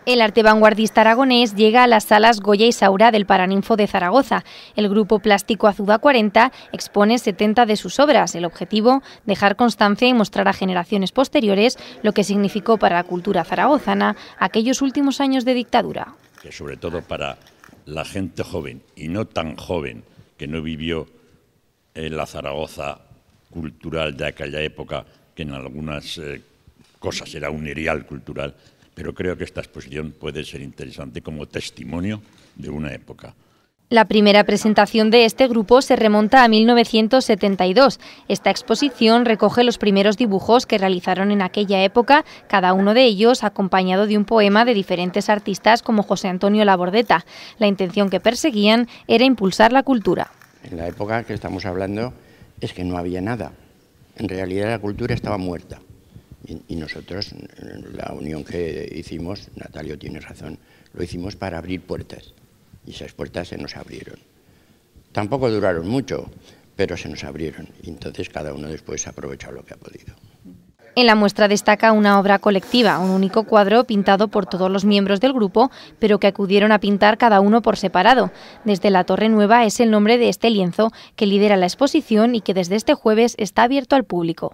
El arte vanguardista aragonés llega a las salas Goya y Saura del Paraninfo de Zaragoza. El grupo plástico Azuda 40 expone 70 de sus obras. El objetivo, dejar constancia y mostrar a generaciones posteriores lo que significó para la cultura zaragozana aquellos últimos años de dictadura. Que sobre todo para la gente joven y no tan joven que no vivió en la Zaragoza cultural de aquella época, que en algunas cosas era un erial cultural, pero creo que esta exposición puede ser interesante como testimonio de una época. La primera presentación de este grupo se remonta a 1972. Esta exposición recoge los primeros dibujos que realizaron en aquella época, cada uno de ellos acompañado de un poema de diferentes artistas como José Antonio Labordeta. La intención que perseguían era impulsar la cultura. En la época que estamos hablando es que no había nada. En realidad la cultura estaba muerta. Y nosotros, la unión que hicimos, Natalio tiene razón, lo hicimos para abrir puertas. Y esas puertas se nos abrieron. Tampoco duraron mucho, pero se nos abrieron. Y entonces cada uno después ha aprovechado lo que ha podido. En la muestra destaca una obra colectiva, un único cuadro pintado por todos los miembros del grupo, pero que acudieron a pintar cada uno por separado. Desde la Torre Nueva es el nombre de este lienzo que lidera la exposición y que desde este jueves está abierto al público.